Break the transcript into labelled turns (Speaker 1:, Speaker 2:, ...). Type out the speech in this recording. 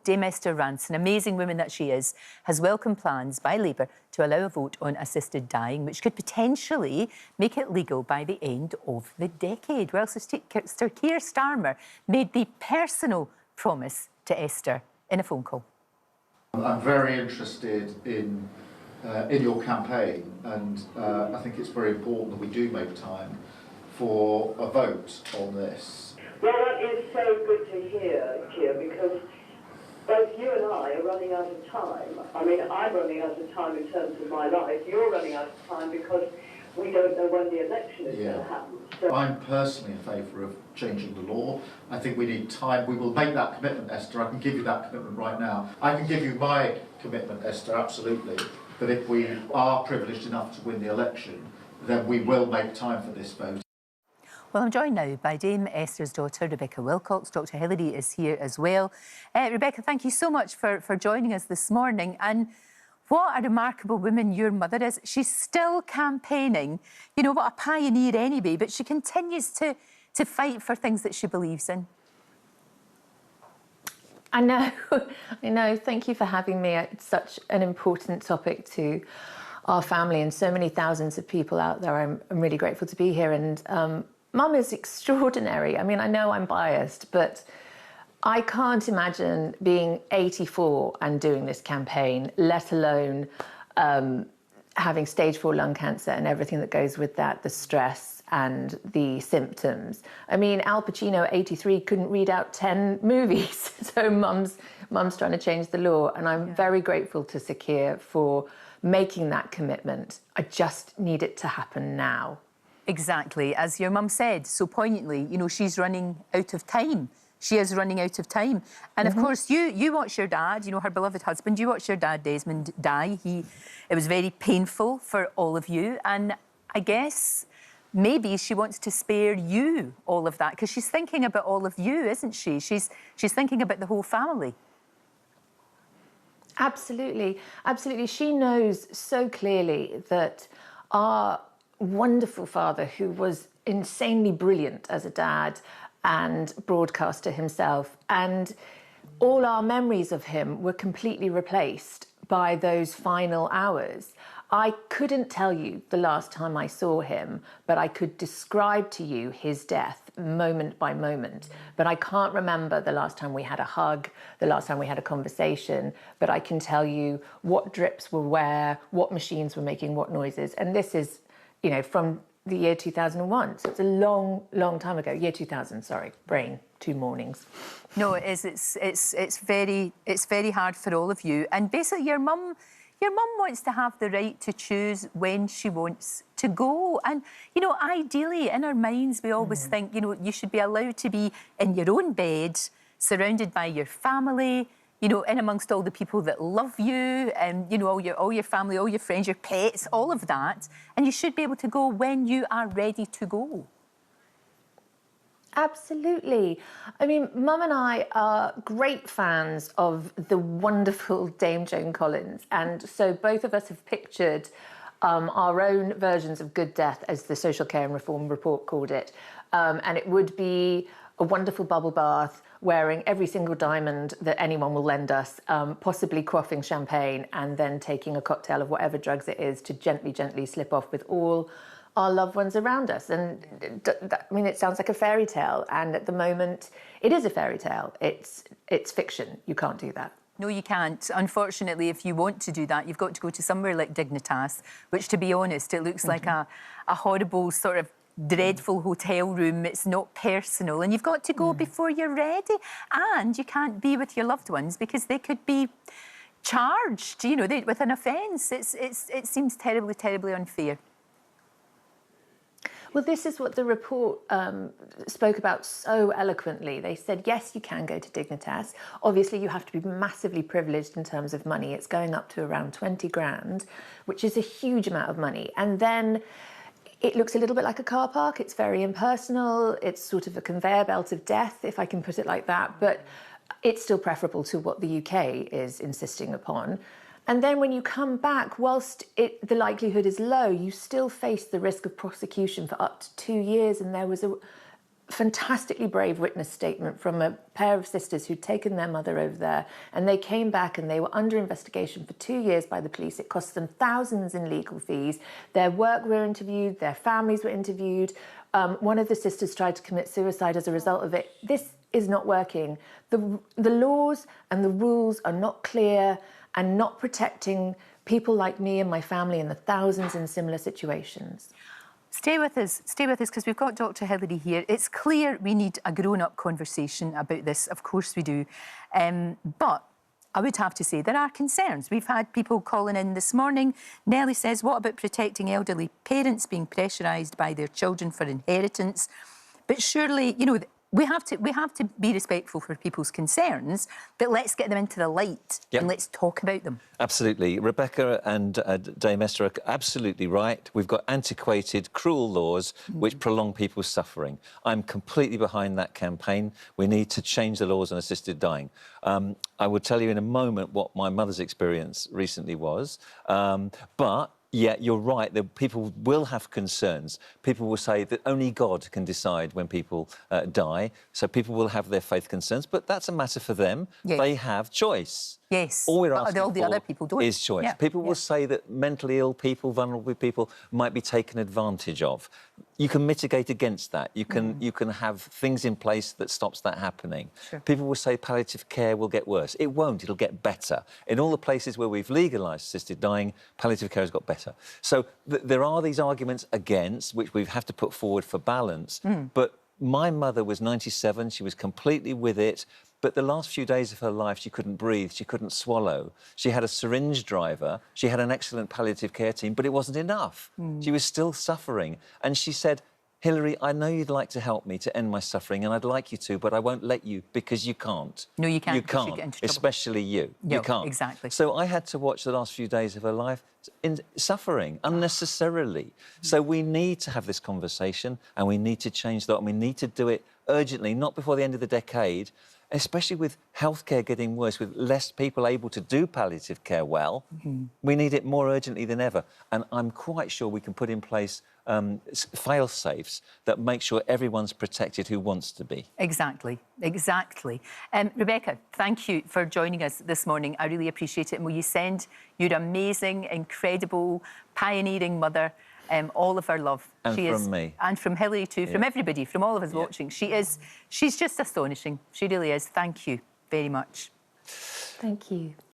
Speaker 1: Dame Esther Rantzen, amazing woman that she is, has welcomed plans by Labour to allow a vote on assisted dying, which could potentially make it legal by the end of the decade. Well, Sir Keir Starmer made the personal promise to Esther in a phone call.
Speaker 2: I'm very interested in your campaign, and I think it's very important that we do make time for a vote on this.
Speaker 3: Well, that is so good to hear, Keir, because both you and I are running out of time. I mean, I'm running out of time in terms of my life. You're running out of time because we don't know when the election is going to happen. So
Speaker 2: I'm personally in favour of changing the law. I think we need time. We will make that commitment, Esther. I can give you that commitment right now. I can give you my commitment, Esther, absolutely, that if we are privileged enough to win the election, then we will make time for this vote.
Speaker 1: Well, I'm joined now by Dame Esther's daughter, Rebecca Wilcox. Dr. Hilary is here as well. Rebecca, thank you so much for joining us this morning. And what a remarkable woman your mother is. She's still campaigning. You know, what a pioneer anyway, but she continues to fight for things that she believes in.
Speaker 4: I know, I know. Thank you for having me. It's such an important topic to our family and so many thousands of people out there. I'm really grateful to be here. And Mum is extraordinary. I mean, I know I'm biased, but I can't imagine being 84 and doing this campaign, let alone having stage 4 lung cancer and everything that goes with that, the stress and the symptoms. I mean, Al Pacino at 83 couldn't read out 10 movies. So Mum's trying to change the law. And I'm very grateful to Sir Keir for making that commitment. I just need it to happen now.
Speaker 1: Exactly. As your mum said so poignantly, you know, she's running out of time. She is running out of time. And of course, you watched your dad, you know, her beloved husband, you watched your dad, Desmond, die. It was very painful for all of you. And I guess maybe she wants to spare you all of that because she's thinking about all of you, isn't she? She's thinking about the whole family.
Speaker 4: Absolutely. Absolutely. She knows so clearly that our wonderful father, who was insanely brilliant as a dad and broadcaster himself, and all our memories of him were completely replaced by those final hours. I couldn't tell you the last time I saw him, but I could describe to you his death moment by moment. But I can't remember the last time we had a hug, the last time we had a conversation, but I can tell you what drips were where, what machines were making what noises. And this is, you know, from the year 2001. So it's a long, long time ago. Year 2000, sorry, brain, 2 mornings.
Speaker 1: No, it is. It's very hard for all of you. And basically, your mum wants to have the right to choose when she wants to go. And, you know, ideally, in our minds, we always think, you know, you should be allowed to be in your own bed, surrounded by your family, you know, in amongst all the people that love you and, you know, all your family, all your friends, your pets, all of that. And you should be able to go when you are ready to go.
Speaker 4: Absolutely. I mean, Mum and I are great fans of the wonderful Dame Joan Collins. And so both of us have pictured our own versions of good death, as the Social Care and Reform Report called it. And it would be a wonderful bubble bath, wearing every single diamond that anyone will lend us, possibly quaffing champagne, and then taking a cocktail of whatever drugs it is to gently, gently slip off with all our loved ones around us. And I mean, it sounds like a fairy tale. And at the moment, it is a fairy tale. It's fiction. You can't do that.
Speaker 1: No, you can't. Unfortunately, if you want to do that, you've got to go to somewhere like Dignitas, which, to be honest, it looks like a horrible sort of dreadful hotel room. It's not personal, and you've got to go before you're ready. And you can't be with your loved ones because they could be charged, you know, with an offence. It seems terribly, terribly unfair.
Speaker 4: Well, this is what the report spoke about so eloquently. They said, yes, you can go to Dignitas. Obviously, you have to be massively privileged in terms of money. It's going up to around 20 grand, which is a huge amount of money. And then it looks a little bit like a car park. It's very impersonal. It's sort of a conveyor belt of death, if I can put it like that. But it's still preferable to what the UK is insisting upon. And then when you come back, whilst the likelihood is low, you still face the risk of prosecution for up to 2 years. And there was fantastically brave witness statement from a pair of sisters who'd taken their mother over there, and they came back and they were under investigation for 2 years by the police. It cost them thousands in legal fees. Their work were interviewed, their families were interviewed. One of the sisters tried to commit suicide as a result of it. This is not working. The laws and the rules are not clear and not protecting people like me and my family and the thousands in similar situations.
Speaker 1: Stay with us, because we've got Dr. Hillary here. It's clear we need a grown-up conversation about this, of course we do. But I would have to say there are concerns. We've had people calling in this morning. Nellie says, what about protecting elderly parents being pressurised by their children for inheritance? But surely, you know, we have to be respectful for people's concerns, but let's get them into the light and let's talk about them.
Speaker 5: Absolutely. Rebecca and Dame Esther are absolutely right. We've got antiquated, cruel laws which prolong people's suffering. I'm completely behind that campaign. We need to change the laws on assisted dying. I will tell you in a moment what my mother's experience recently was, but yeah, you're right. People will have concerns. People will say that only God can decide when people die. So people will have their faith concerns, but that's a matter for them.
Speaker 1: Yes.
Speaker 5: They have choice.
Speaker 1: Yes,
Speaker 5: all we're
Speaker 1: but
Speaker 5: asking
Speaker 1: all the other people don't.
Speaker 5: Is choice.
Speaker 1: Yeah.
Speaker 5: People will say that mentally ill people, vulnerable people, might be taken advantage of. You can mitigate against that. You can have things in place that stops that happening.
Speaker 1: Sure.
Speaker 5: People will say palliative care will get worse. It won't. It'll get better. In all the places where we've legalised assisted dying, palliative care has got better. So there are these arguments against, which we have to put forward for balance. But my mother was 97. She was completely with it. But the last few days of her life, she couldn't breathe, she couldn't swallow. She had a syringe driver, she had an excellent palliative care team, but it wasn't enough. She was still suffering. And she said, Hillary, I know you'd like to help me to end my suffering, and I'd like you to, but I won't let you because you can't.
Speaker 1: No, you can't.
Speaker 5: You
Speaker 1: because
Speaker 5: can't,
Speaker 1: get into trouble.
Speaker 5: especially you.
Speaker 1: No,
Speaker 5: you can't.
Speaker 1: Exactly.
Speaker 5: So I had to watch the last few days of her life in suffering unnecessarily. So we need to have this conversation, and we need to change that, and we need to do it urgently, not before the end of the decade, especially with healthcare getting worse, with less people able to do palliative care well. We need it more urgently than ever. And I'm quite sure we can put in place fail-safes that make sure everyone's protected who wants to be.
Speaker 1: Exactly, exactly. Rebecca, thank you for joining us this morning. I really appreciate it. And will you send your amazing, incredible, pioneering mother all of our love.
Speaker 5: And from me.
Speaker 1: And from Hillary too, from everybody, from all of us watching. She's just astonishing. She really is. Thank you very much.
Speaker 4: Thank you.